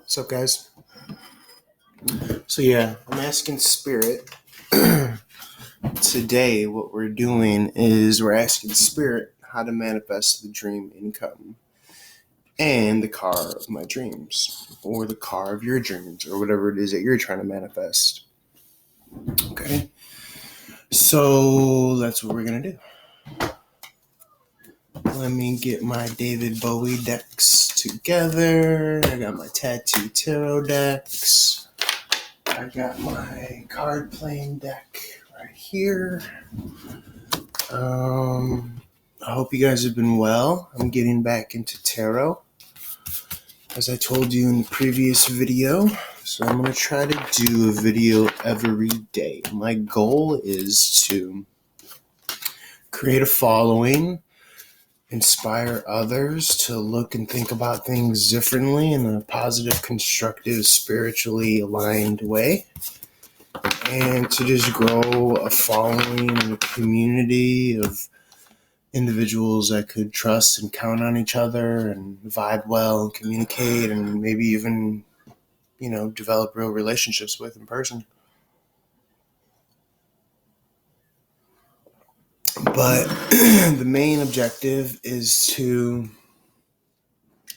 What's up, guys? So I'm asking Spirit. Today, what we're doing is we're asking Spirit how to manifest the dream income and the car of my dreams, or the car of your dreams, or whatever it is that you're trying to manifest. Okay? So that's what we're going to do. Let me get my David Bowie decks together. I got my Tattoo Tarot decks. I got my card playing deck right here. I hope you guys have been well. I'm getting back into tarot, as I told you in the previous video. So I'm going to try to do a video every day. My goal is to create a following, inspire others to look and think about things differently in a positive, constructive, spiritually aligned way, and to just grow a following and a community of individuals I could trust and count on each other and vibe well and communicate and maybe even, develop real relationships with in person. But the main objective is to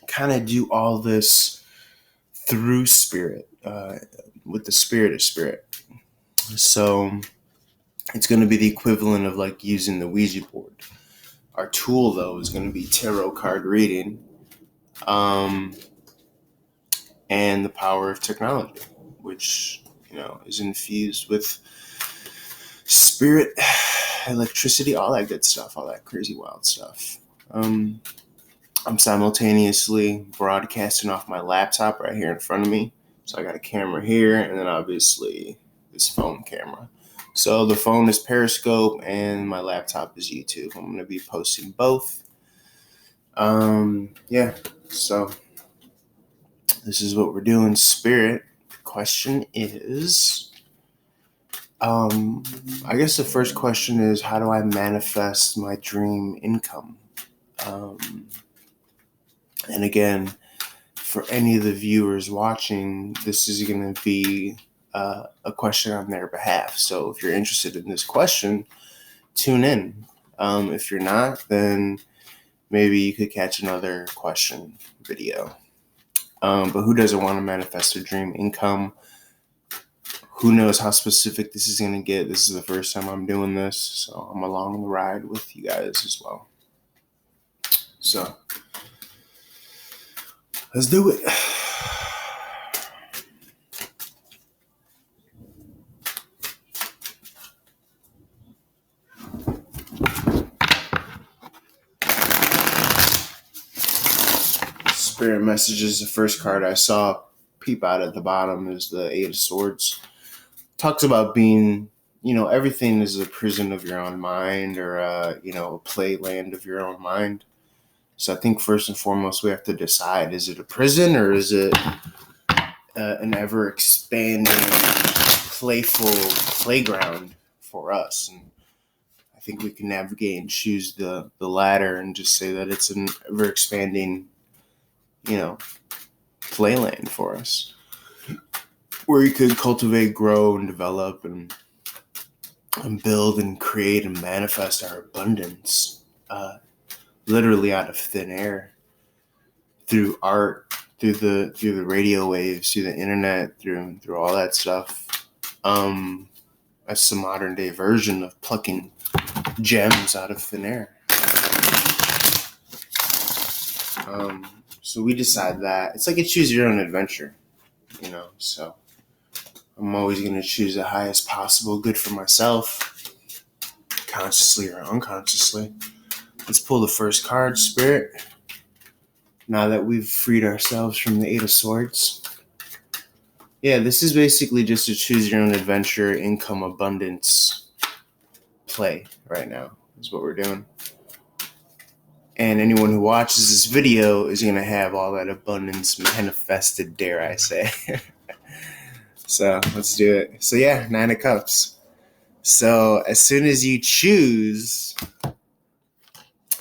kind of do all this through spirit, with the spirit of spirit. So it's going to be the equivalent of like using the Ouija board. Our tool, though, is going to be tarot card reading, and the power of technology, which, is infused with spirit, electricity, all that good stuff, all that crazy wild stuff. I'm simultaneously broadcasting off my laptop right here in front of me. So I got a camera here, and then obviously this phone camera. So the phone is Periscope and my laptop is YouTube. I'm going to be posting both. So this is what we're doing. Spirit, the question is, I guess the first question is, how do I manifest my dream income? And again, for any of the viewers watching, this is going to be a question on their behalf. So if you're interested in this question, tune in. If you're not, then maybe you could catch another question video. But who doesn't want to manifest a dream income? Who knows how specific this is going to get? This is the first time I'm doing this, so I'm along the ride with you guys as well. So let's do it. Spirit Messages, the first card I saw peep out at the bottom is the Eight of Swords. Talks about being, everything is a prison of your own mind, or a playland of your own mind. So I think first and foremost we have to decide, is it a prison or is it an ever-expanding, playful playground for us? And I think we can navigate and choose the latter and just say that it's an ever-expanding, playland for us, where you could cultivate, grow, and develop and build and create and manifest our abundance, literally out of thin air, through art, through the radio waves, through the internet, through all that stuff. That's the modern day version of plucking gems out of thin air. So we decide that it's like a choose your own adventure, so I'm always going to choose the highest possible good for myself, consciously or unconsciously. Let's pull the first card, Spirit. Now that we've freed ourselves from the Eight of Swords. Yeah, this is basically just a choose your own adventure, income, abundance play right now is what we're doing. And anyone who watches this video is going to have all that abundance manifested, dare I say. So let's do it. So Nine of Cups. So as soon as you choose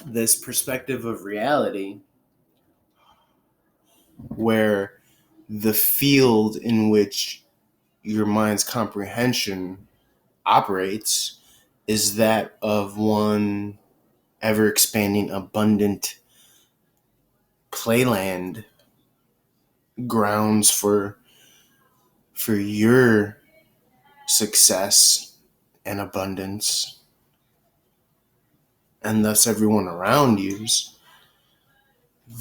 this perspective of reality, where the field in which your mind's comprehension operates is that of one ever expanding, abundant playland, grounds for your success and abundance, and thus everyone around you's,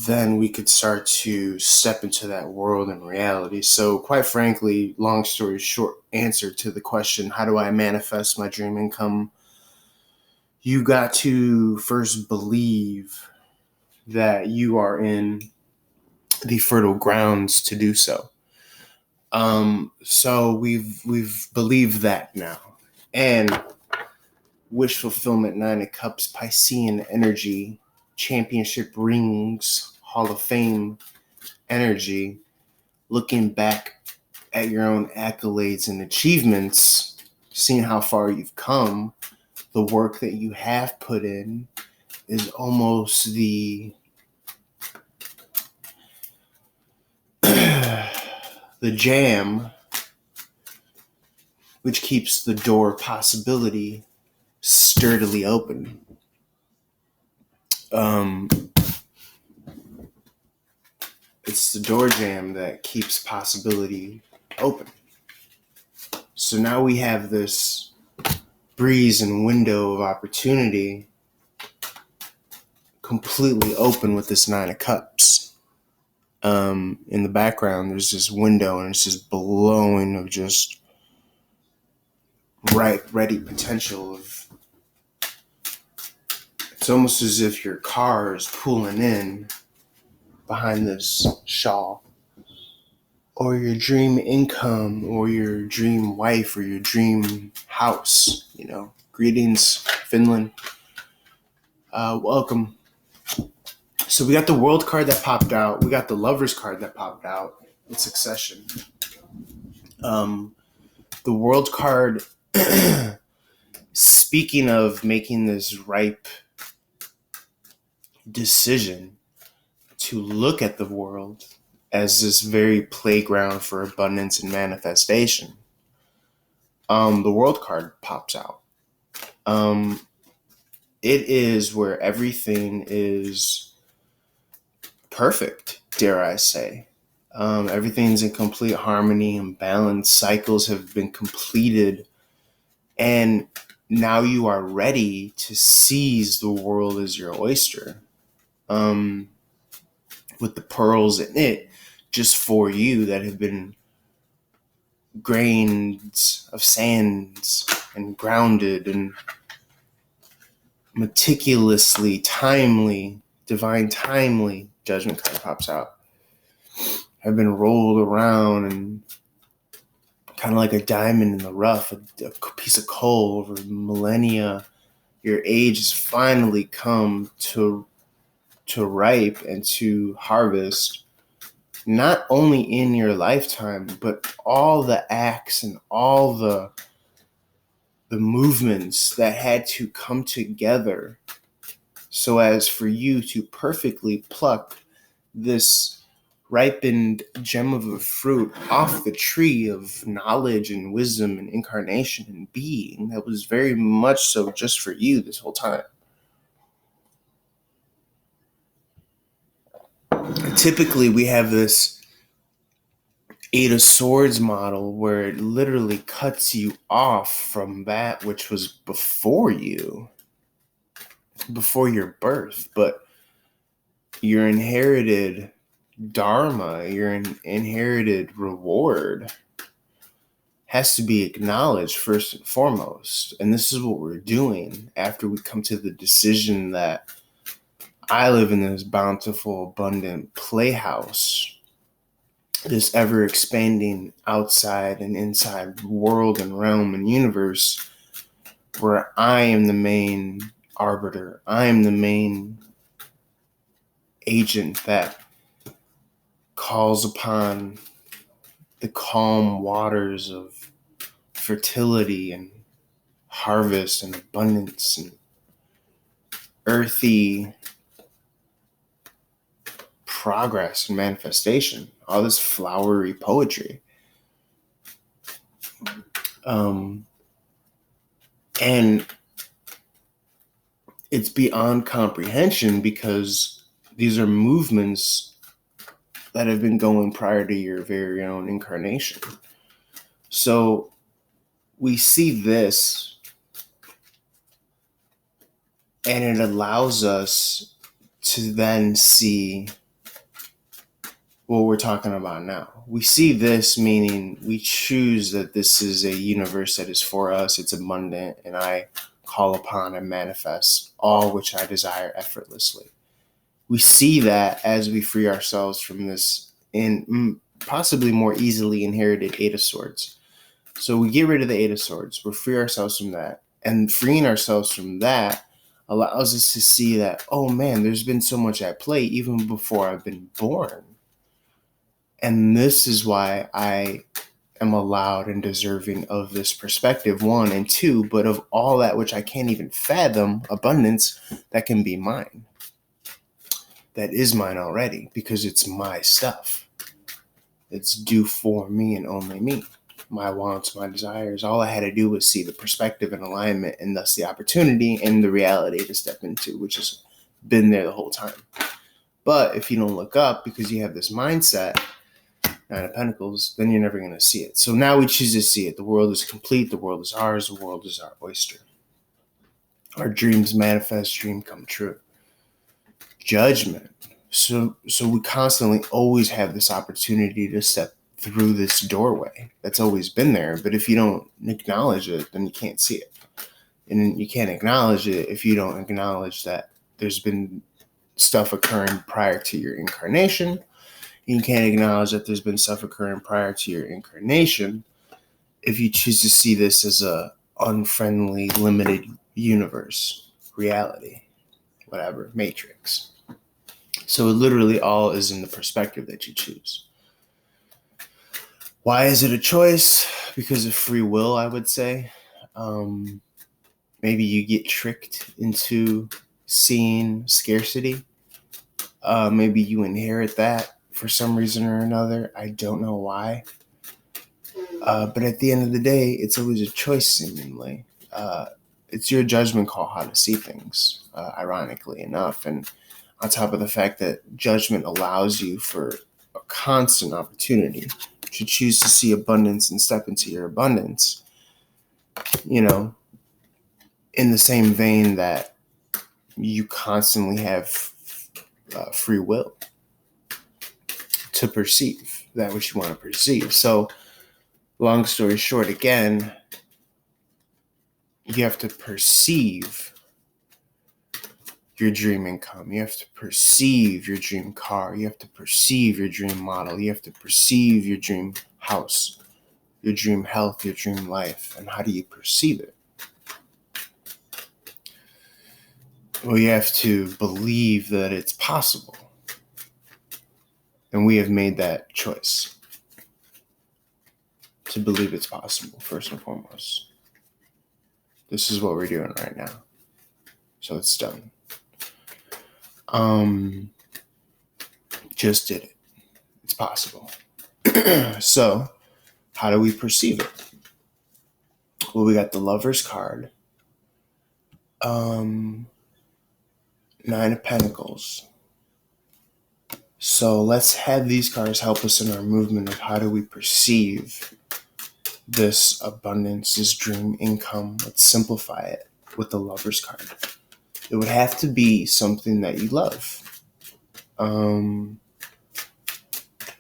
then we could start to step into that world in reality. So quite frankly, long story short, answer to the question, how do I manifest my dream income? You got to first believe that you are in the fertile grounds to do so. So we've believed that now. And wish fulfillment, 9 of Cups, Piscean energy, championship rings, Hall of Fame energy, looking back at your own accolades and achievements, seeing how far you've come, the work that you have put in is almost the the jam which keeps the door possibility sturdily open. It's the door jam that keeps possibility open. So now we have this breeze and window of opportunity completely open with this 9 of Cups. In the background, there's this window and it's just blowing of just ready potential of, it's almost as if your car is pulling in behind this shawl, or your dream income, or your dream wife, or your dream house. Greetings, Finland. Welcome. So we got the World card that popped out. We got the Lovers card that popped out in succession. The World card, speaking of making this ripe decision to look at the world as this very playground for abundance and manifestation, the World card pops out. It is where everything is perfect, dare I say. Everything's in complete harmony and balance. Cycles have been completed. And now you are ready to seize the world as your oyster. With the pearls in it, just for you, that have been grains of sands and grounded and meticulously, timely, divine timely, Judgment card pops out, have been rolled around and kind of like a diamond in the rough, a piece of coal over millennia. Your age has finally come to ripe and to harvest, not only in your lifetime, but all the acts and all the movements that had to come together so as for you to perfectly pluck this ripened gem of a fruit off the tree of knowledge and wisdom and incarnation and being that was very much so just for you this whole time. Typically, we have this 8 of Swords model where it literally cuts you off from that which was before you, before your birth, but your inherited dharma, your inherited reward has to be acknowledged first and foremost. And this is what we're doing after we come to the decision that I live in this bountiful, abundant playhouse, this ever-expanding outside and inside world and realm and universe where I am the main arbiter. I am the main agent that calls upon the calm waters of fertility and harvest and abundance and earthy progress and manifestation, all this flowery poetry. And it's beyond comprehension because these are movements that have been going prior to your very own incarnation. So we see this, and it allows us to then see what we're talking about now. We see this, meaning we choose that this is a universe that is for us, it's abundant, and I call upon and manifest all which I desire effortlessly. We see that as we free ourselves from this and possibly more easily inherited Eight of Swords. So we get rid of the Eight of Swords, we free ourselves from that, and freeing ourselves from that allows us to see that, oh man, there's been so much at play even before I've been born. And this is why I am allowed and deserving of this perspective, one, and two, but of all that which I can't even fathom, abundance that can be mine. That is mine already because it's my stuff. It's due for me and only me. My wants, my desires. All I had to do was see the perspective and alignment, and thus the opportunity and the reality to step into, which has been there the whole time. But if you don't look up because you have this mindset, Nine of Pentacles, then you're never going to see it. So now we choose to see it. The world is complete. The world is ours. The world is our oyster. Our dreams manifest, dream come true. Judgment. So we constantly always have this opportunity to step through this doorway that's always been there. But if you don't acknowledge it, then you can't see it. And you can't acknowledge it if you don't acknowledge that there's been stuff occurring prior to your incarnation. You can't acknowledge that there's been stuff occurring prior to your incarnation if you choose to see this as a unfriendly, limited universe, reality, whatever, matrix. So it literally all is in the perspective that you choose. Why is it a choice? Because of free will, I would say. Maybe you get tricked into seeing scarcity. Maybe you inherit that for some reason or another. I don't know why. But at the end of the day, it's always a choice, seemingly. It's your judgment call how to see things, ironically enough. And on top of the fact that judgment allows you for a constant opportunity to choose to see abundance and step into your abundance, you know, in the same vein that you constantly have free will to perceive that which you want to perceive. So, long story short, again, you have to perceive your dream income. You have to perceive your dream car. You have to perceive your dream model. You have to perceive your dream house, your dream health, your dream life. And how do you perceive it? Well, you have to believe that it's possible. And we have made that choice to believe it's possible, first and foremost. This is what we're doing right now. So it's done. Just did it. It's possible. So, how do we perceive it? Well, we got the Lover's card. Nine of Pentacles. So let's have these cards help us in our movement of how do we perceive this abundance, this dream income. Let's simplify it with the Lover's card. It would have to be something that you love.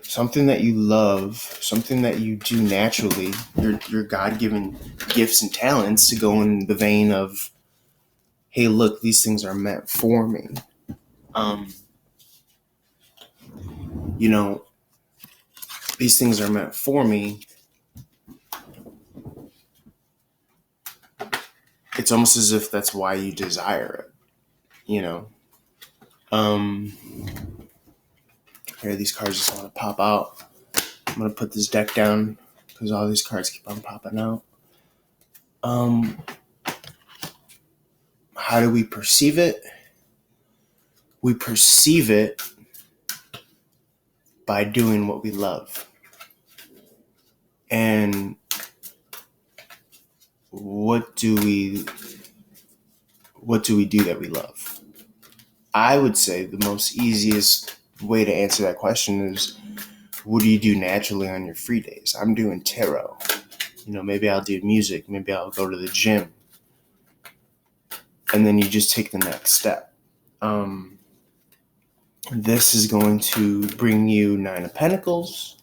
Something that you love, something that you do naturally, your God-given gifts and talents to go in the vein of, hey, look, these things are meant for me. These things are meant for me. It's almost as if that's why you desire it, Here, these cards just want to pop out. I'm going to put this deck down because all these cards keep on popping out. How do we perceive it? We perceive it by doing what we love. And what do we do that we love? I would say the most easiest way to answer that question is, what do you do naturally on your free days? I'm doing tarot. Maybe I'll do music. Maybe I'll go to the gym. And then you just take the next step. This is going to bring you Nine of Pentacles.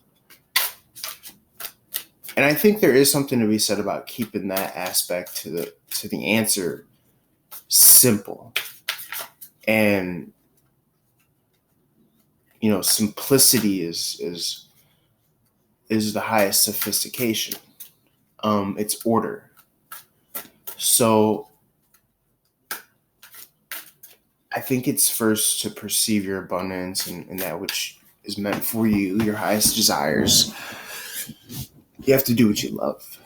And I think there is something to be said about keeping that aspect to the answer simple. And simplicity is the highest sophistication. It's order. So I think it's first to perceive your abundance and that which is meant for you, your highest desires. You have to do what you love.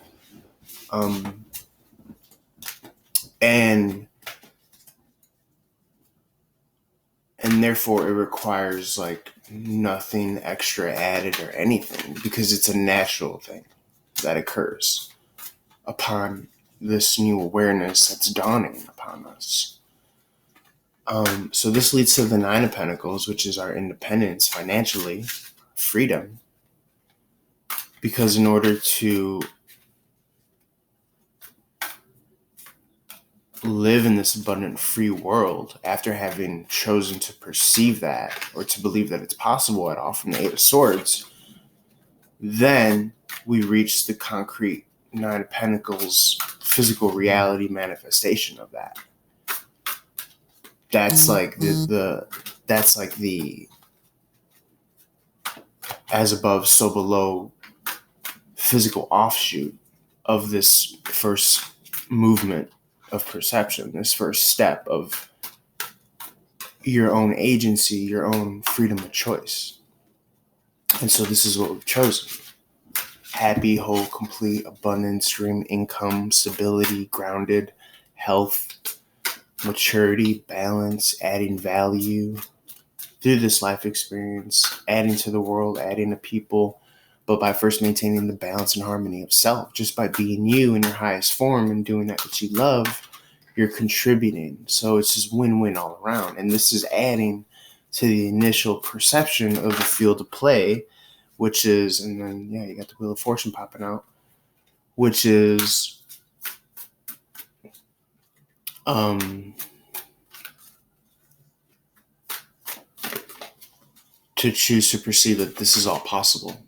And therefore it requires like nothing extra added or anything, because it's a natural thing that occurs upon this new awareness that's dawning upon us. So this leads to the Nine of Pentacles, which is our independence financially, freedom. Because in order to live in this abundant free world, after having chosen to perceive that or to believe that it's possible at all from the Eight of Swords, then we reach the concrete Nine of Pentacles physical reality manifestation of that. That's like the as above, so below physical offshoot of this first movement of perception, this first step of your own agency, your own freedom of choice. And so this is what we've chosen. Happy, whole, complete, abundance, dream, income, stability, grounded, health, maturity, balance, adding value through this life experience, adding to the world, adding to people, but by first maintaining the balance and harmony of self. Just by being you in your highest form and doing that which you love, you're contributing. So it's just win-win all around. And this is adding to the initial perception of the field of play, which is, and then, you got the Wheel of Fortune popping out, which is to choose to perceive that this is all possible.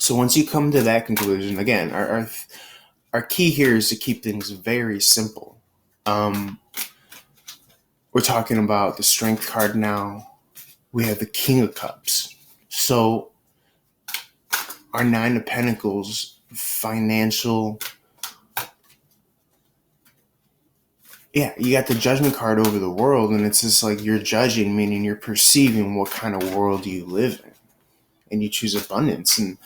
So once you come to that conclusion, again, our key here is to keep things very simple. We're talking about the Strength card now. We have the King of Cups. So our Nine of Pentacles, financial. Yeah, you got the Judgment card over the world, and it's just like you're judging, meaning you're perceiving what kind of world you live in. And you choose abundance and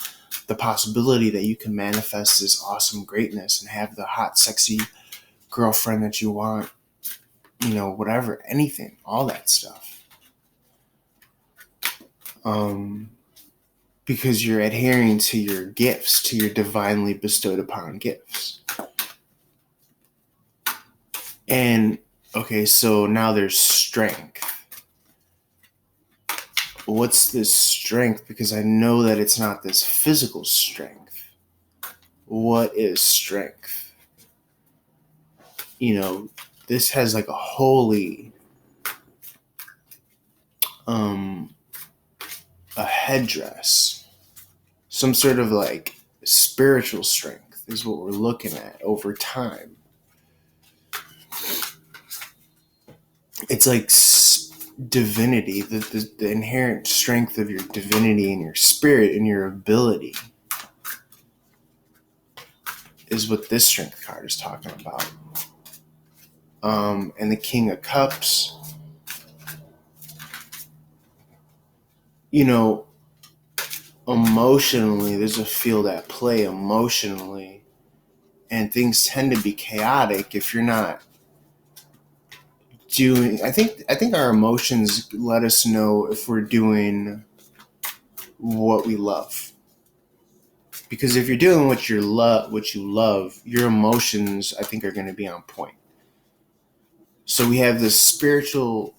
the possibility that you can manifest this awesome greatness and have the hot, sexy girlfriend that you want, whatever, anything, all that stuff. Because you're adhering to your gifts, to your divinely bestowed upon gifts. And, okay, so now there's strength. What's this strength? Because I know that it's not this physical strength. What is strength? This has like a holy, a headdress, some sort of like spiritual strength is what we're looking at over time. It's like divinity, the inherent strength of your divinity and your spirit and your ability is what this Strength card is talking about. And the King of Cups, emotionally, there's a field at play emotionally, and things tend to be chaotic if you're not doing. I think our emotions let us know if we're doing what we love. Because if you're doing what you love, your emotions, I think, are going to be on point. So we have this spiritual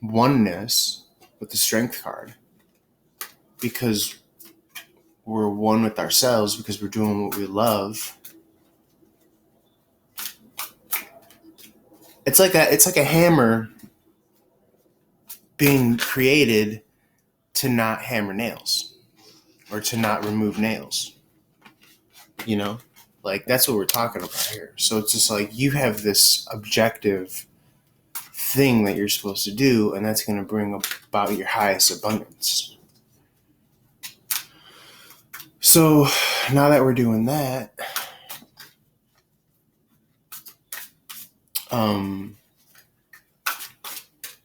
oneness with the strength card, because we're one with ourselves, because we're doing what we love. It's like a hammer being created to not hammer nails or to not remove nails. You know, like, that's what we're talking about here. So it's just like, you have this objective thing that you're supposed to do, and that's going to bring about your highest abundance. So now that we're doing that,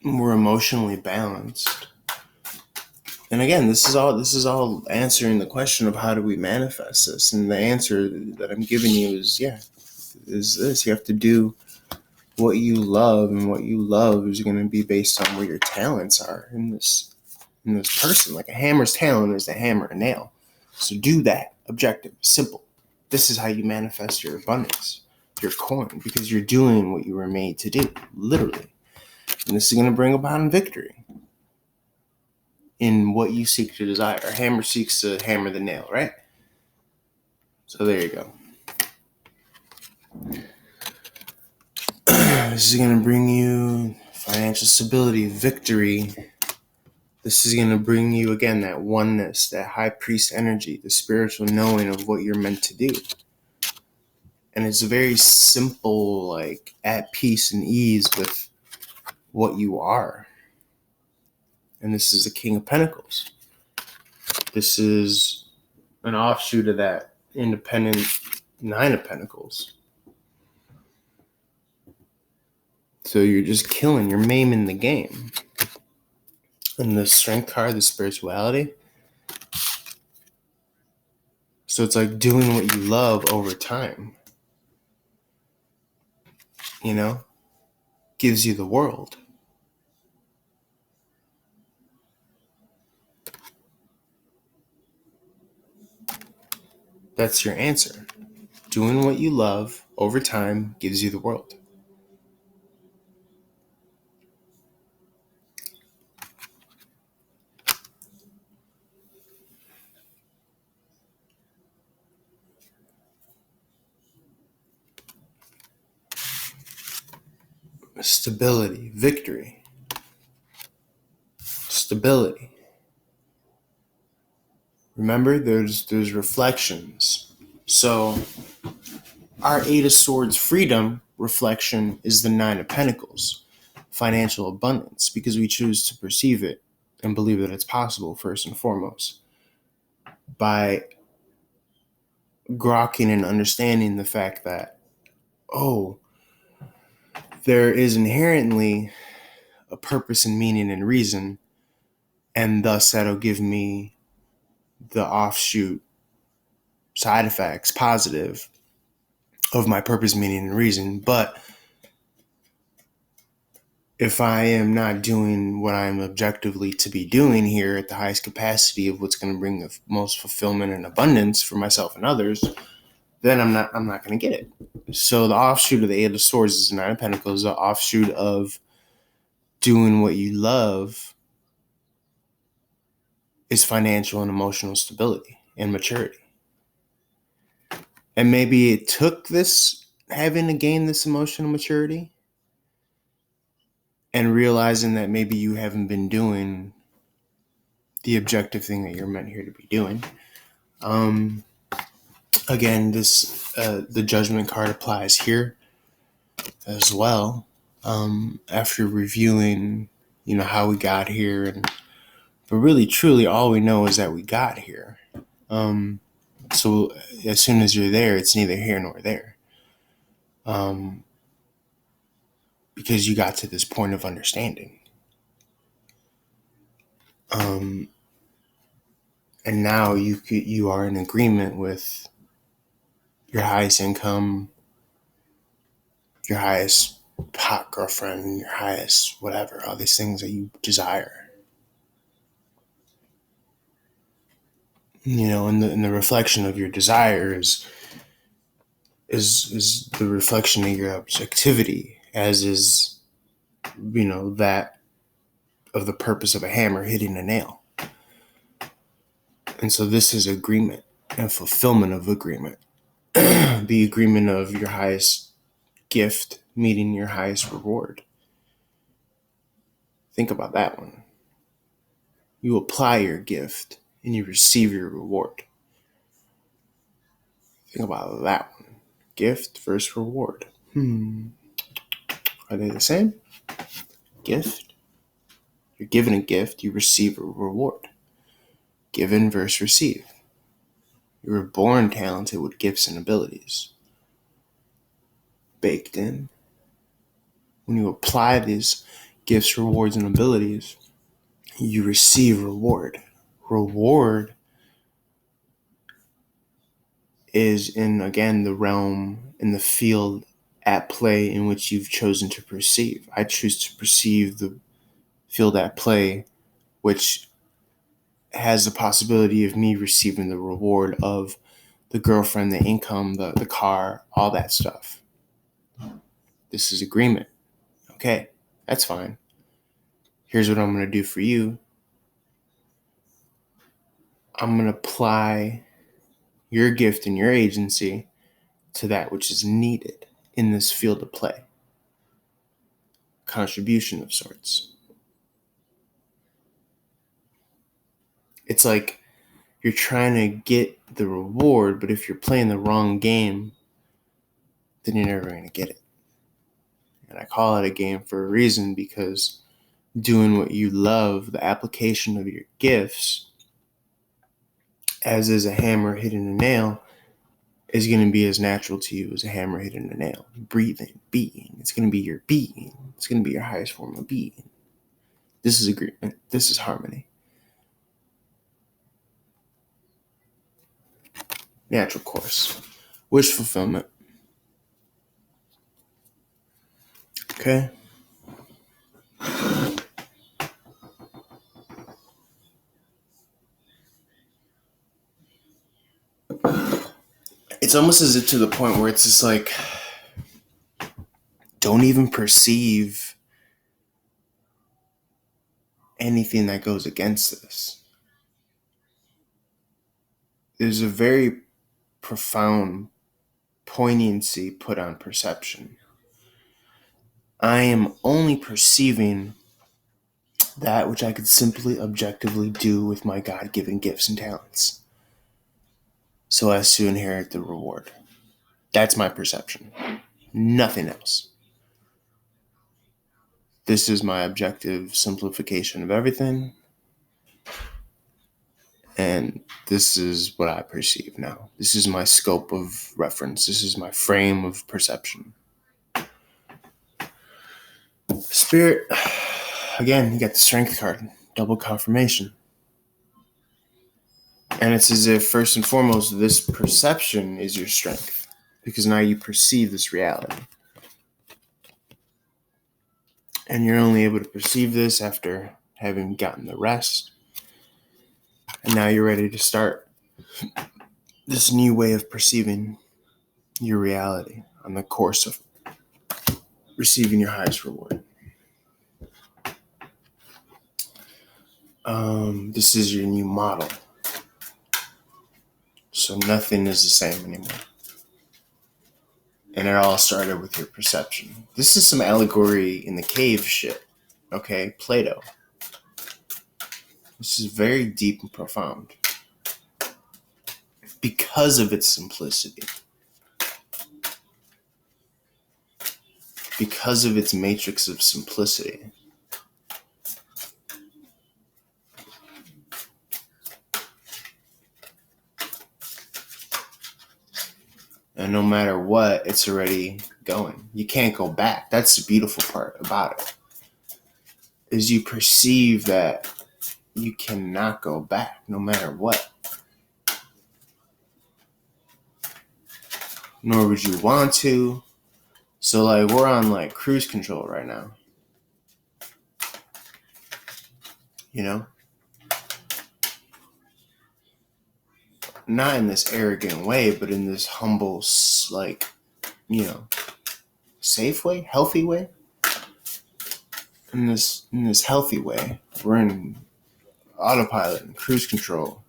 we're emotionally balanced. And again, this is all answering the question of how do we manifest this. And the answer that I'm giving you is this. You have to do what you love, and what you love is going to be based on where your talents are in this person. Like, a hammer's talent is to hammer a nail. So do that. Objective. Simple. This is how you manifest your abundance, your coin, because you're doing what you were made to do, literally. And this is going to bring about victory in what you seek to desire. A hammer seeks to hammer the nail, right? So there you go. This is going to bring you financial stability, victory. This is going to bring you, again, that oneness, that high priest energy, the spiritual knowing of what you're meant to do. And it's very simple, like, at peace and ease with what you are. And this is the King of Pentacles. This is an offshoot of that independent Nine of Pentacles. So you're just killing, you're maiming the game. And the strength card, the spirituality. So it's like doing what you love over time. You know? Gives you the world. That's your answer. Doing what you love over time gives you the world. Stability, victory. Stability. Remember, there's reflections. So our Eight of Swords freedom reflection is the Nine of Pentacles, financial abundance, because we choose to perceive it and believe that it's possible, first and foremost, by grokking and understanding the fact that, there is inherently a purpose and meaning and reason, and thus that'll give me the offshoot side effects, positive, of my purpose, meaning, and reason. But if I am not doing what I'm objectively to be doing here at the highest capacity of what's going to bring the most fulfillment and abundance for myself and others, then I'm not going to get it. So the offshoot of the Eight of Swords is the Nine of Pentacles. The offshoot of doing what you love is financial and emotional stability and maturity. And maybe it took this, having to gain this emotional maturity, and realizing that maybe you haven't been doing the objective thing that you're meant here to be doing. Again, this the Judgment card applies here as well. After reviewing, how we got here, but really, truly, all we know is that we got here. So as soon as you're there, it's neither here nor there. Because you got to this point of understanding. And now you are in agreement with your highest income, your highest hot girlfriend, your highest whatever, all these things that you desire. And the reflection of your desire is the reflection of your objectivity, as is, that of the purpose of a hammer hitting a nail. And so this is agreement and fulfillment of agreement. The agreement of your highest gift meeting your highest reward. Think about that one. You apply your gift and you receive your reward. Think about that one. Gift versus reward. Are they the same? Gift. You're given a gift, you receive a reward. Given versus receive. You were born talented with gifts and abilities. Baked in. When you apply these gifts, rewards, and abilities, you receive reward. Reward is again, the realm, in the field at play in which you've chosen to perceive. I choose to perceive the field at play, which has the possibility of me receiving the reward of the girlfriend, the income, the car, all that stuff. This is agreement. Okay, that's fine. Here's what I'm going to do for you. I'm going to apply your gift and your agency to that which is needed in this field of play. Contribution of sorts. It's like you're trying to get the reward, but if you're playing the wrong game, then you're never going to get it. And I call it a game for a reason, because doing what you love, the application of your gifts, as is a hammer hitting a nail, is going to be as natural to you as a hammer hitting a nail. Breathing, being. It's going to be your being. It's going to be your highest form of being. This is agreement. This is harmony. Natural course. Wish fulfillment. Okay? It's almost as if to the point where it's just like, don't even perceive anything that goes against this. There's a very profound poignancy put on perception. I am only perceiving that which I could simply objectively do with my God-given gifts and talents, so as to inherit the reward. That's my perception. Nothing else. This is my objective simplification of everything. And this is what I perceive now. This is my scope of reference. This is my frame of perception. Spirit, again, you got the strength card. Double confirmation. And it's as if, first and foremost, this perception is your strength, because now you perceive this reality. And you're only able to perceive this after having gotten the rest. And now you're ready to start this new way of perceiving your reality on the course of receiving your highest reward. This is your new model. So nothing is the same anymore. And it all started with your perception. This is some allegory in the cave shit. Okay, Plato. This is very deep and profound because of its simplicity. Because of its matrix of simplicity. And no matter what, it's already going. You can't go back. That's the beautiful part about it. Is you perceive that you cannot go back no matter what. Nor would you want to. So like we're on like cruise control right now. You know? Not in this arrogant way, but in this humble, like, you know, safe way, healthy way. In this healthy way, we're in autopilot and cruise control.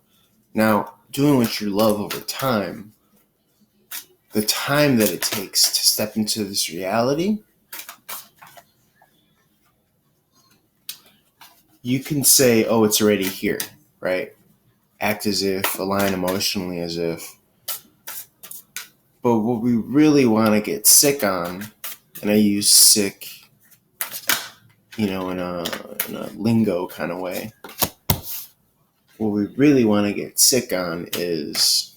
Now, doing what you love over time, the time that it takes to step into this reality, you can say, oh, it's already here, right? Act as if, align emotionally as if. But what we really want to get sick on, and I use sick, in a lingo kind of way, what we really want to get sick on is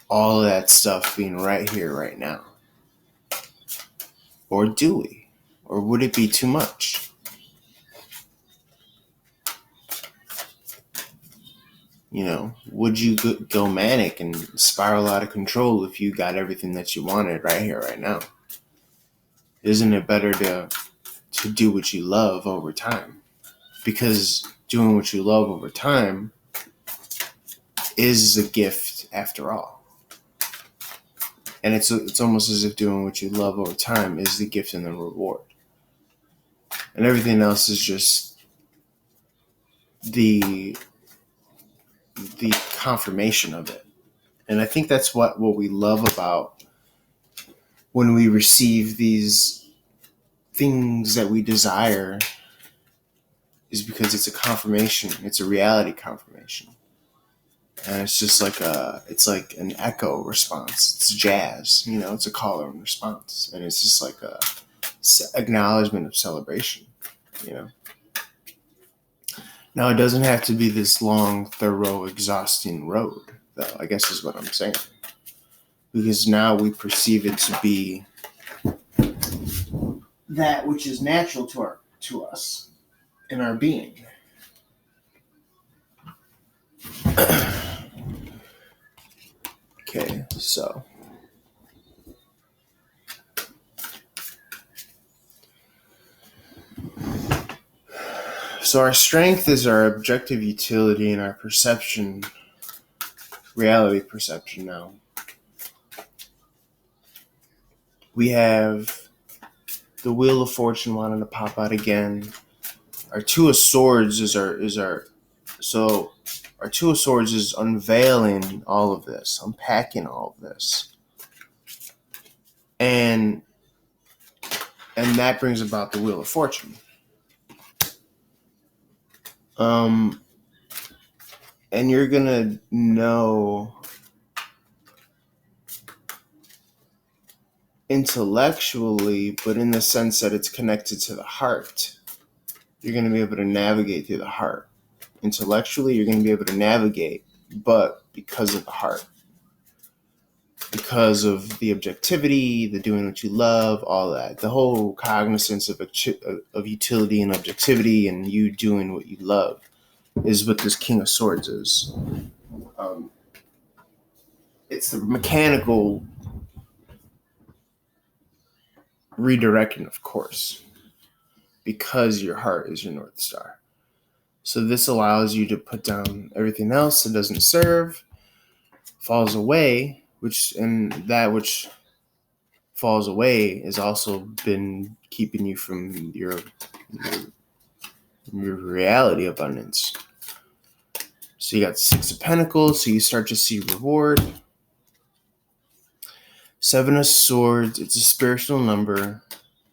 all of that stuff being right here, right now. Or do we? Or would it be too much? Would you go manic and spiral out of control if you got everything that you wanted right here, right now? Isn't it better to do what you love over time? Because doing what you love over time is a gift after all. And it's almost as if doing what you love over time is the gift and the reward. And everything else is just the confirmation of it. And I think that's what we love about when we receive these things that we desire, is because it's a confirmation. It's a reality confirmation. And it's just like it's like an echo response. It's jazz, it's a call and response. And it's just like a acknowledgement of celebration, Now, it doesn't have to be this long, thorough, exhausting road, though, I guess is what I'm saying. Because now we perceive it to be that which is natural to us in our being. Okay, so our strength is our objective utility and our perception, reality perception now. We have the Wheel of Fortune wanting to pop out again. Our Two of Swords is our Two of Swords is unveiling all of this, unpacking all of this. And that brings about the Wheel of Fortune. And you're gonna know intellectually, but in the sense that it's connected to the heart. You're gonna be able to navigate through the heart. Intellectually, you're gonna be able to navigate, but because of the heart. Because of the objectivity, the doing what you love, all that. The whole cognizance of utility and objectivity and you doing what you love is what this King of Swords is. It's the mechanical redirecting of course, because your heart is your North Star. So this allows you to put down everything else that doesn't serve, falls away, which falls away has also been keeping you from your reality abundance. So you got Six of Pentacles, so you start to see reward. Seven of Swords, it's a spiritual number,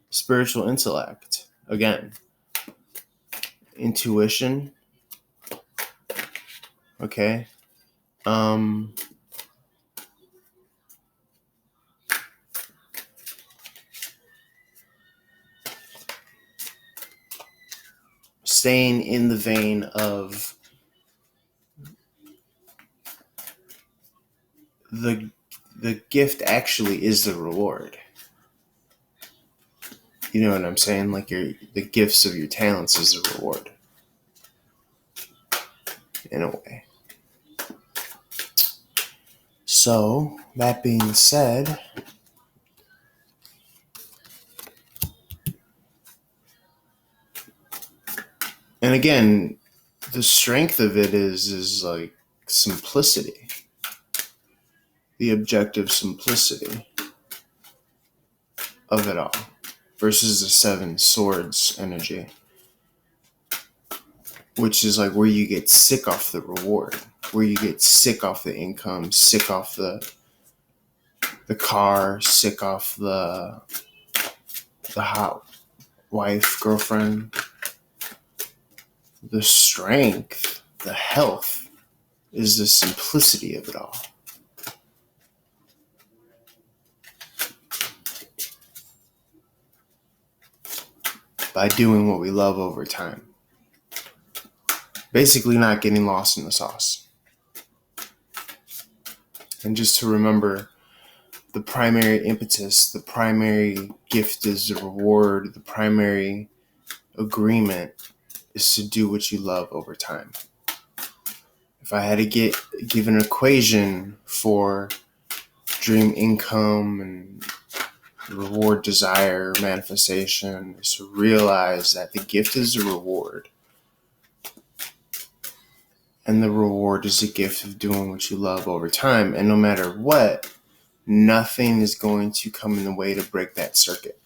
spiritual intellect. Again, intuition. Okay. Staying in the vein of the gift actually is the reward. You know what I'm saying? Like the gifts of your talents is the reward. In a way. So, that being said, And again, the strength of it is like simplicity, the objective simplicity of it all versus the seven swords energy, which is like where you get sick off the reward, where you get sick off the income, sick off the car, sick off the hot wife, girlfriend. The strength, the health is the simplicity of it all. By doing what we love over time. Basically not getting lost in the sauce. And just to remember, the primary impetus, the primary gift is the reward, the primary agreement is to do what you love over time. If I had to give an equation for dream income and reward desire manifestation, is to realize that the gift is the reward. And the reward is the gift of doing what you love over time. And no matter what, nothing is going to come in the way to break that circuit.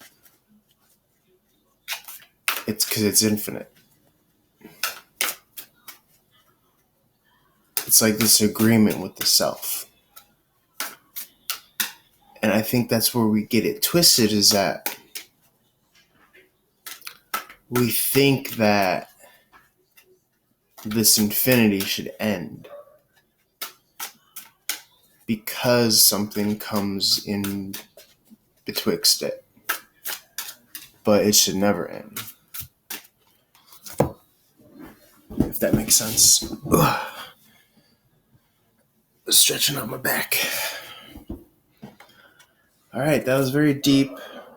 It's because it's infinite. It's like this agreement with the self. And I think that's where we get it twisted, is that we think that this infinity should end because something comes in betwixt it. But it should never end. If that makes sense. Ugh. Stretching out my back. All right, that was very deep.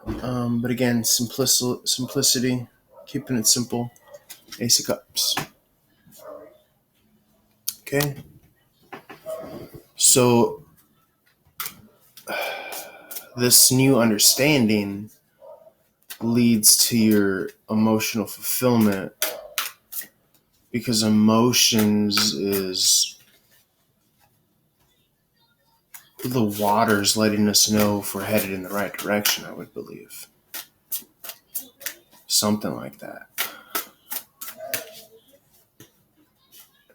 But again, simplicity, keeping it simple. Ace of Cups. Okay. So this new understanding leads to your emotional fulfillment, because emotions is the water's letting us know if we're headed in the right direction, I would believe. Something like that.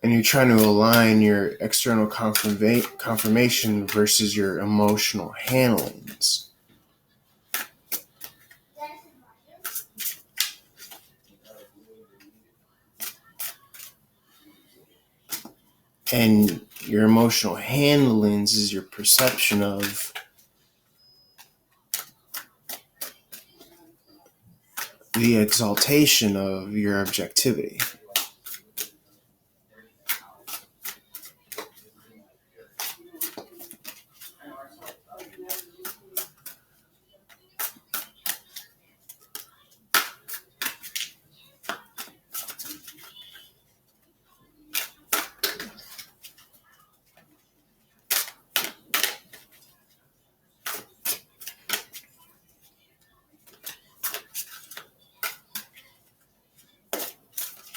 And you're trying to align your external confirmation versus your emotional handlings. And your emotional handlings is your perception of the exaltation of your objectivity.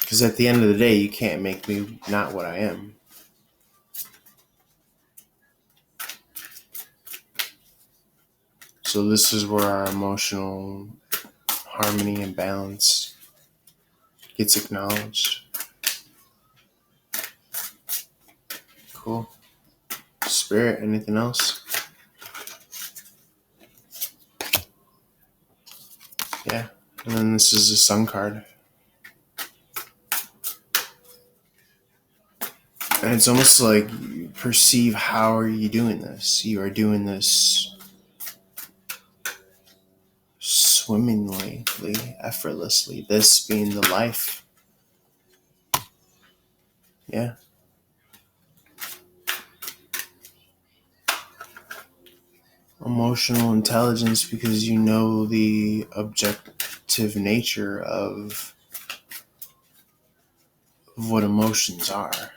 Because at the end of the day, you can't make me not what I am. So this is where our emotional harmony and balance gets acknowledged. Cool. Spirit, anything else? Yeah. And then this is the Sun card. And it's almost like you perceive, how are you doing this? You are doing this swimmingly, effortlessly. This being the life. Yeah. Emotional intelligence, because you know the objective nature of what emotions are.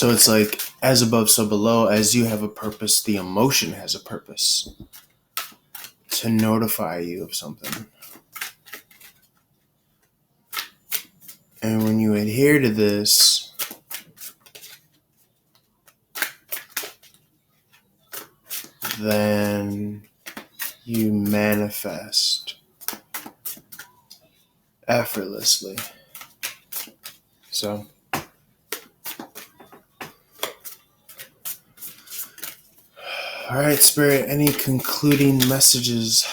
So it's like, as above, so below. As you have a purpose, the emotion has a purpose to notify you of something. And when you adhere to this, then you manifest effortlessly. So, all right, Spirit, any concluding messages?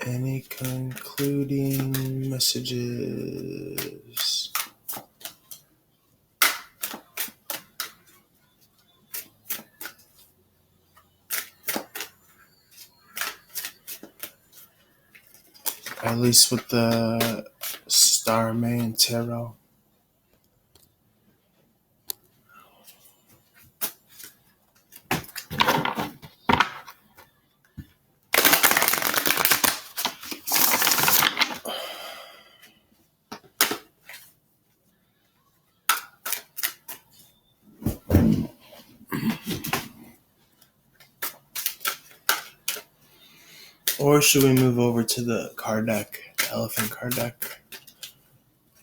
Any concluding messages? At least with the Starman Tarot. Or should we move over to the card deck, the elephant card deck?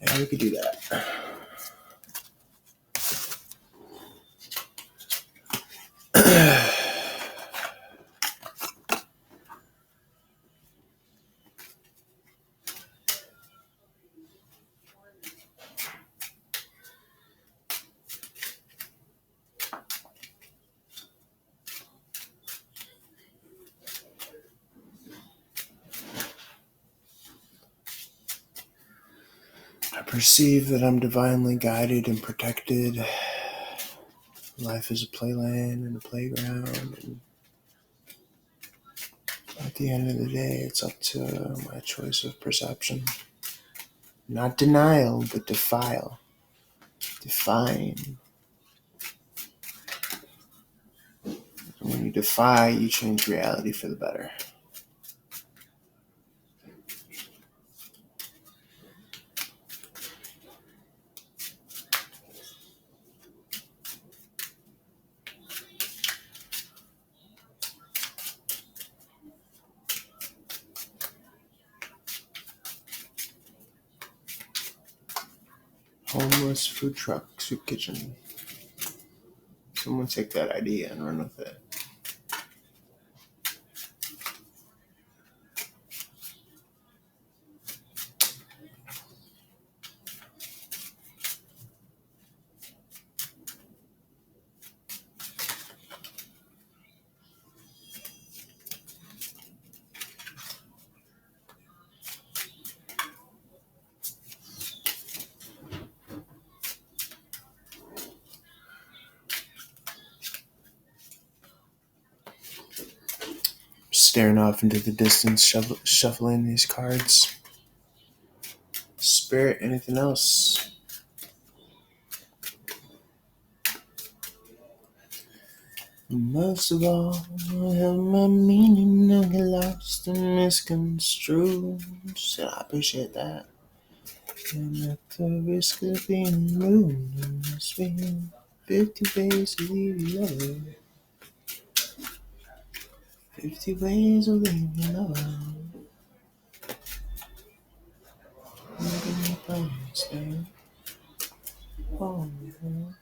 Yeah, we could do that. I perceive that I'm divinely guided and protected. Life is a playland and a playground. And at the end of the day, it's up to my choice of perception. Not denial, but define. And when you defy, you change reality for the better. Homeless food truck, soup kitchen. Someone take that idea and run with it. Staring off into the distance, shuffling these cards. Spirit, anything else? Most of all, I have my meaning now get lost and misconstrued. So I appreciate that. And at the risk of being rude, there must be 50 ways to leave your lover. 50 ways of leaving your lover. Making me promise, girl. Oh, girl.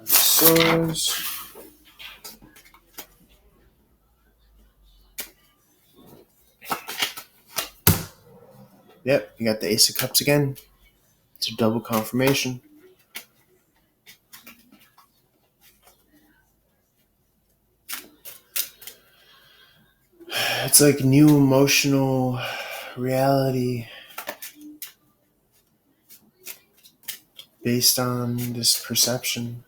Swords. Yep, you got the Ace of Cups again. It's a double confirmation. It's like new emotional reality based on this perception.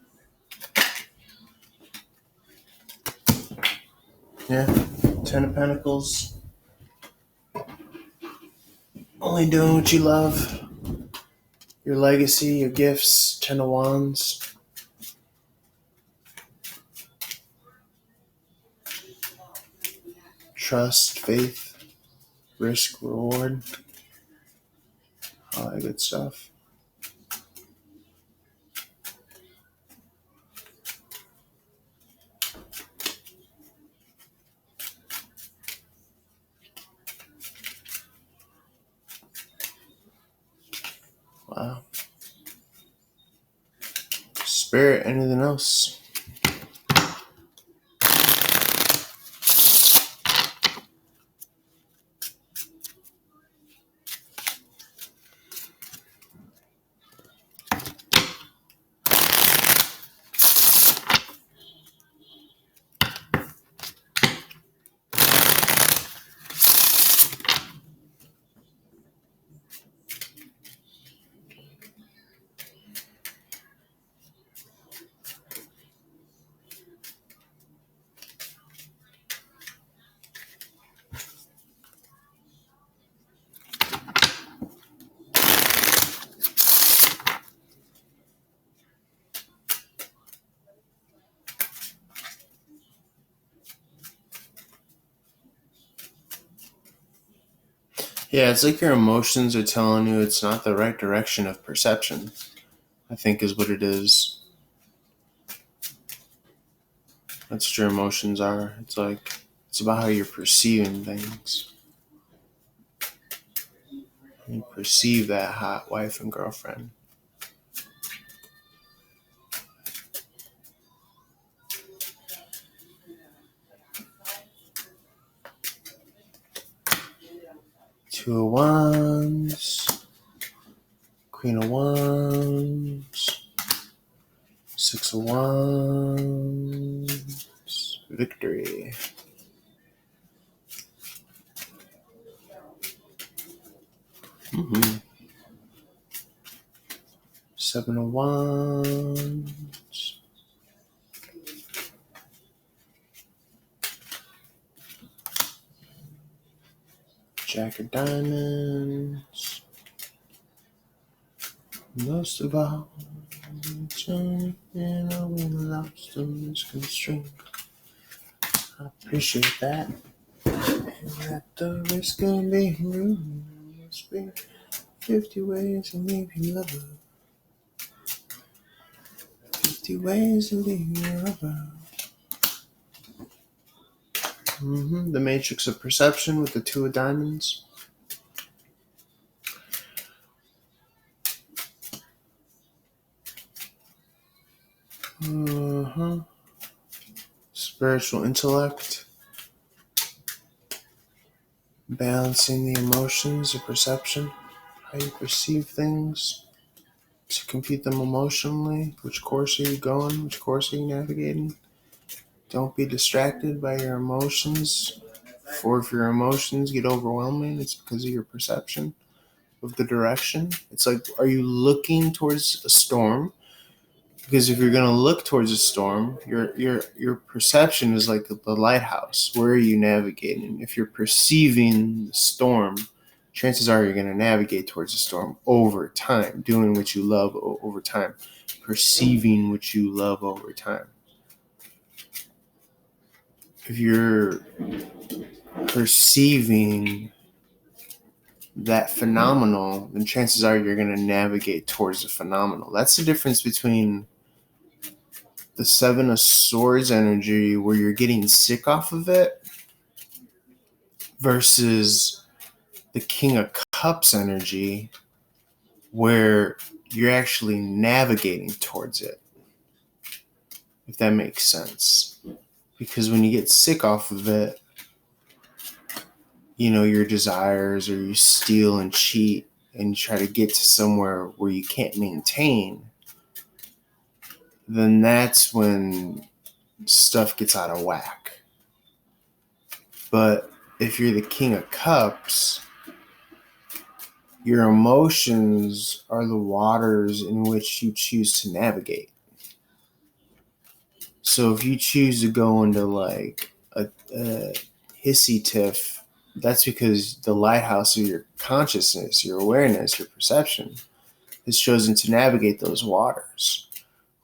Yeah, Ten of Pentacles. Only doing what you love. Your legacy, your gifts. Ten of Wands. Trust, faith, risk, reward. All that good stuff. Wow. Spirit, anything else? Yeah, it's like your emotions are telling you it's not the right direction of perception, I think is what it is. That's what your emotions are. It's like, it's about how you're perceiving things. You perceive that hot wife and girlfriend. Two of Wands. Queen of Wands. Six of Wands. Victory. Seven of Wands. Jack of Diamonds. Most of all, we lost and misconstrued. I appreciate that. And at the risk of being rude, must be 50 ways to leave your lover. 50 ways to leave your lover. The Matrix of Perception with the Two of Diamonds. Spiritual intellect. Balancing the emotions of perception. How you perceive things. To compute them emotionally. Which course are you going? Which course are you navigating? Don't be distracted by your emotions. For if your emotions get overwhelming, it's because of your perception of the direction. It's like, are you looking towards a storm? Because if you're going to look towards a storm, your perception is like the lighthouse. Where are you navigating? If you're perceiving the storm, chances are you're going to navigate towards the storm over time, doing what you love over time, perceiving what you love over time. If you're perceiving that phenomenal, then chances are you're going to navigate towards the phenomenal. That's the difference between the Seven of Swords energy, where you're getting sick off of it, versus the King of Cups energy, where you're actually navigating towards it, if that makes sense. Because when you get sick off of it, your desires, or you steal and cheat and you try to get to somewhere where you can't maintain, then that's when stuff gets out of whack. But if you're the King of Cups, your emotions are the waters in which you choose to navigate. So if you choose to go into like a hissy tiff, that's because the lighthouse of your consciousness, your awareness, your perception has chosen to navigate those waters.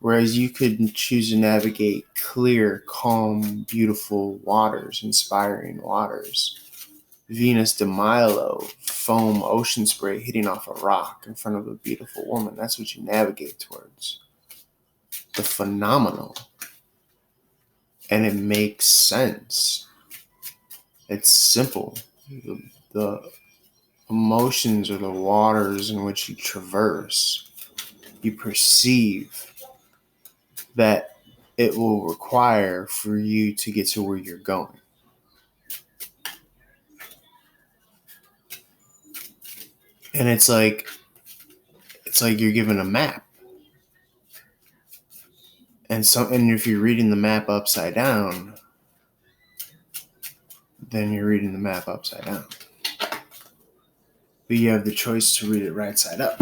Whereas you could choose to navigate clear, calm, beautiful waters, inspiring waters. Venus de Milo, foam ocean spray hitting off a rock in front of a beautiful woman. That's what you navigate towards. The phenomenal. And it makes sense. It's simple. The emotions are the waters in which you traverse. You perceive that it will require for you to get to where you're going. And it's like you're given a map. And if you're reading the map upside down, then you're reading the map upside down. But you have the choice to read it right side up.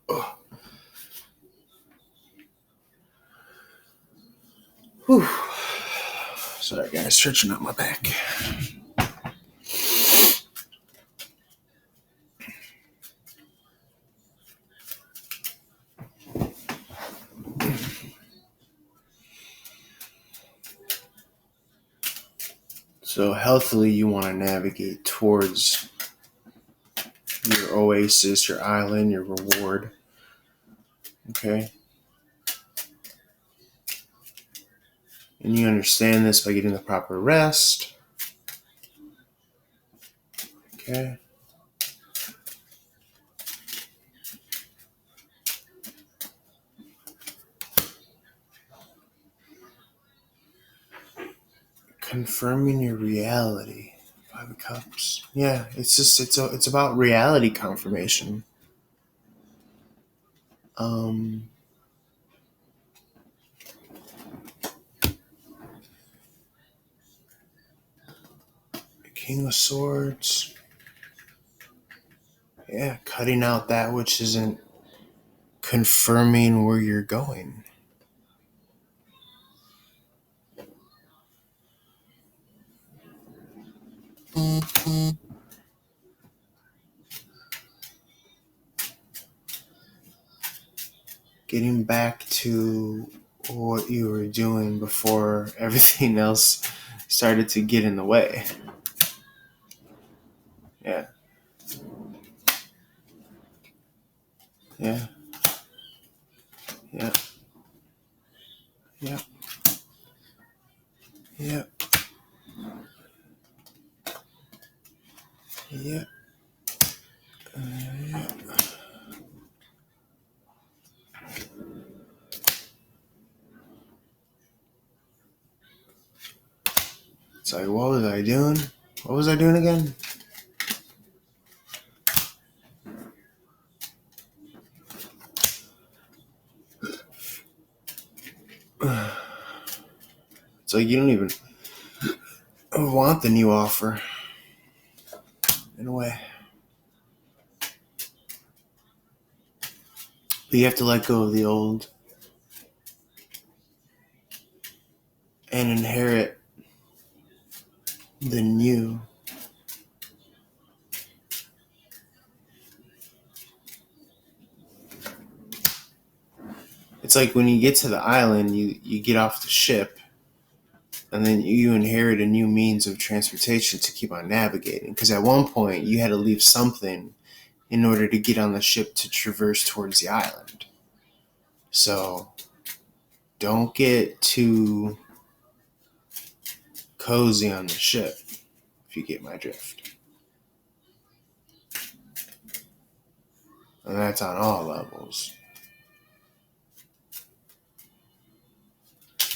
Oh. Whew. Sorry guys, stretching out my back. So healthily, you want to navigate towards your oasis, your island, your reward. Okay? And you understand this by getting the proper rest. Okay? Confirming your reality. 5 of Cups. Yeah, it's about reality confirmation. King of Swords. Yeah, cutting out that which isn't confirming where you're going. Getting back to what you were doing before everything else started to get in the way. Yeah. Yeah. Yeah. Yeah. Yeah. Yeah. Yeah. It's like, what was I doing? What was I doing again? It's like you don't even want the new offer, in a way. But you have to let go of the old and inherit the new. It's like when you get to the island, you get off the ship, and then you inherit a new means of transportation to keep on navigating. Because at one point, you had to leave something in order to get on the ship to traverse towards the island. So don't get too cozy on the ship, if you get my drift. And that's on all levels.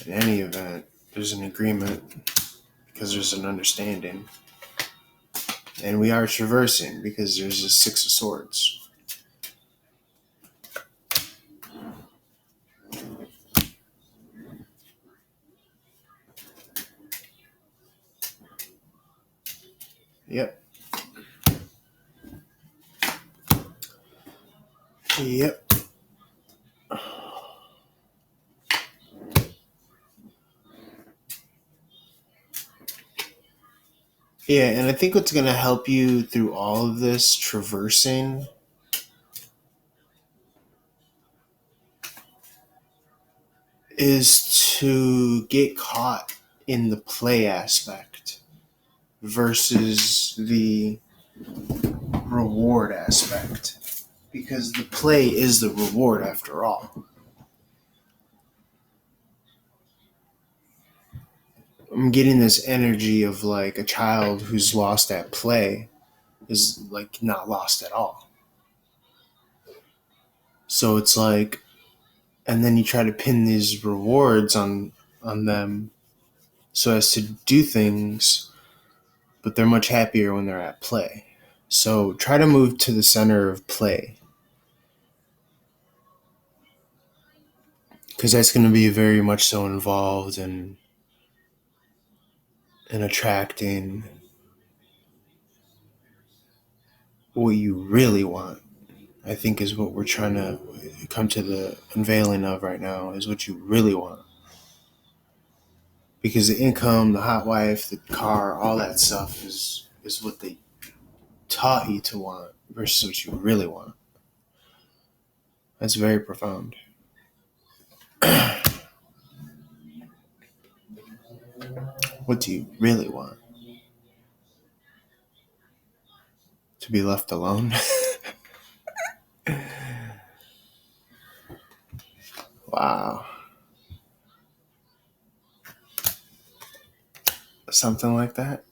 In any event, there's an agreement, because there's an understanding. And we are traversing because there's a Six of Swords. Yep. Yep. Yeah, and I think what's going to help you through all of this traversing is to get caught in the play aspect versus the reward aspect. Because the play is the reward after all. I'm getting this energy of like a child who's lost at play is like not lost at all. So it's like, and then you try to pin these rewards on them so as to do things, but they're much happier when they're at play. So try to move to the center of play, because that's going to be very much so involved in attracting what you really want. I think is what we're trying to come to the unveiling of right now, is what you really want. Because the income, the hot wife, the car, all that stuff is what they taught you to want versus what you really want. That's very profound. What do you really want? To be left alone? Wow. Something like that?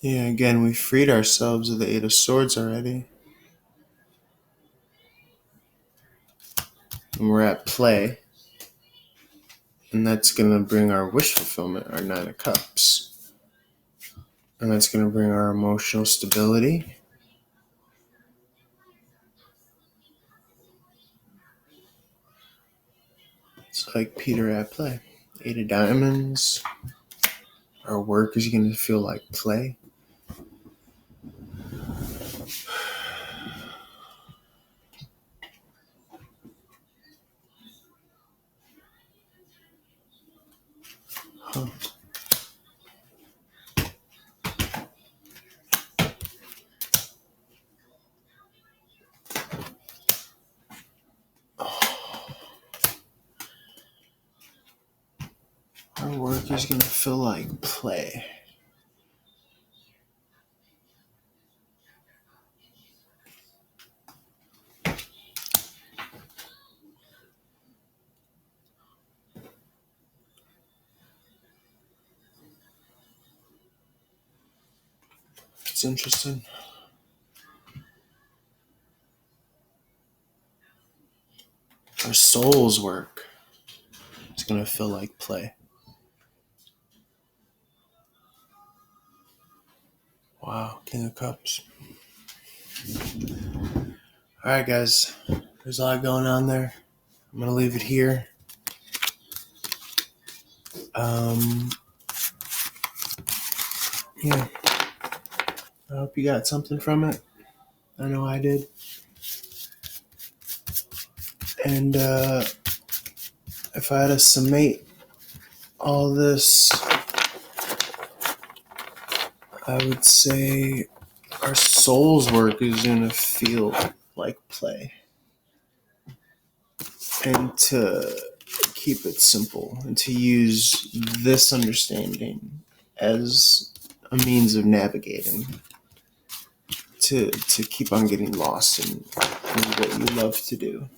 Yeah, again, we freed ourselves of the Eight of Swords already. And we're at play. And that's going to bring our wish fulfillment, our Nine of Cups. And that's going to bring our emotional stability. It's like Peter at play. Eight of Diamonds. Our work is going to feel like play. Huh. Our work is going to feel like play. It's interesting. Our soul's work is going to feel like play. Wow, King of Cups. Alright, guys. There's a lot going on there. I'm going to leave it here. Yeah. I hope you got something from it. I know I did. And if I had to summate all this, I would say our soul's work is going to feel like play. And to keep it simple and to use this understanding as a means of navigating to keep on getting lost in what you love to do,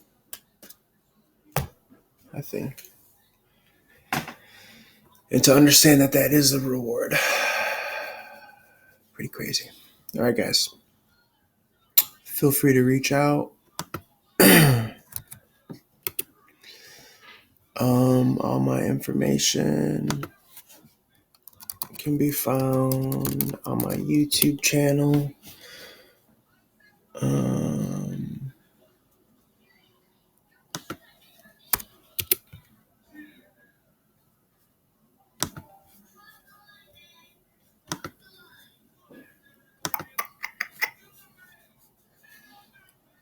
I think. And to understand that that is the reward. Pretty crazy. All right, guys. Feel free to reach out. All my information can be found on my YouTube channel. I'm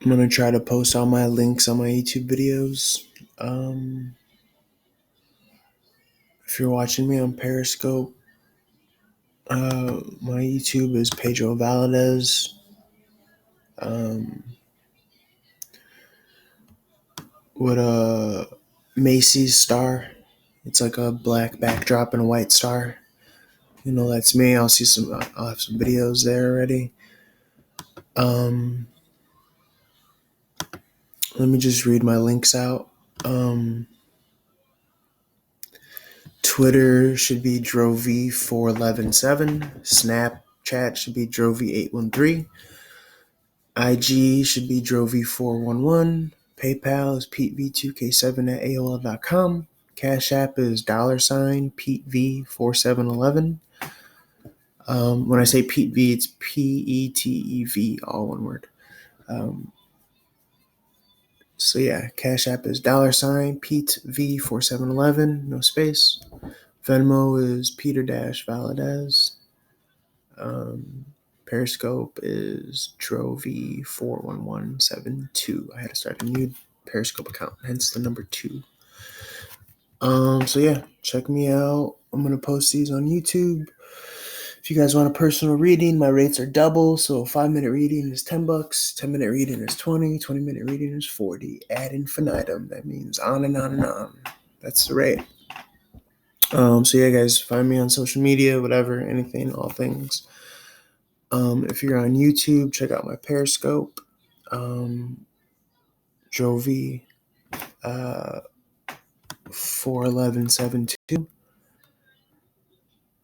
going to try to post all my links on my YouTube videos. If you're watching me on Periscope, my YouTube is Pedro Valadez. With a Macy's star. It's like a black backdrop and a white star. You know, that's me. I'll have some videos there already. Let me just read my links out. Twitter should be Drovey4117. Snapchat should be Drovey813. IG should be Drovey411. PayPal is PeteV2K7 at AOL.com. Cash App is $PeteV4711. When I say Pete V, it's PETEV, all one word. So yeah, Cash App is $Pete V4711, no space. Venmo is Peter-Valadez. Periscope is Drovey41172. I had to start a new Periscope account, hence the number 2. So yeah, check me out. I'm gonna post these on YouTube. If you guys want a personal reading, my rates are double. So 5-minute reading is $10, 10-minute reading is $20, 20-minute reading is $40. Ad infinitum. That means on and on and on. That's the rate. So yeah, guys, find me on social media, whatever, anything, all things. If you're on YouTube, check out my Periscope. Drovey 41172.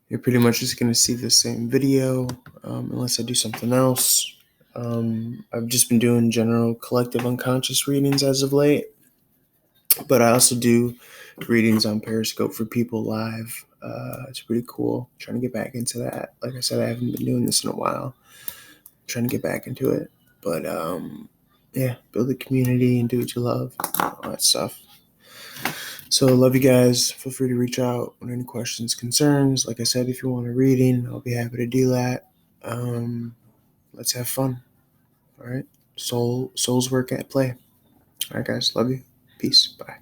You're pretty much just going to see the same video, unless I do something else. I've just been doing general collective unconscious readings as of late, but I also do readings on Periscope for people live. It's pretty cool. I'm trying to get back into that. Like I said, I haven't been doing this in a while. I'm trying to get back into it, but yeah, build a community and do what you love, all that stuff. So love you guys. Feel free to reach out with any questions, concerns. Like I said, if you want a reading, I'll be happy to do that. Let's have fun. All right. Soul's work at play. All right, guys. Love you. Peace. Bye.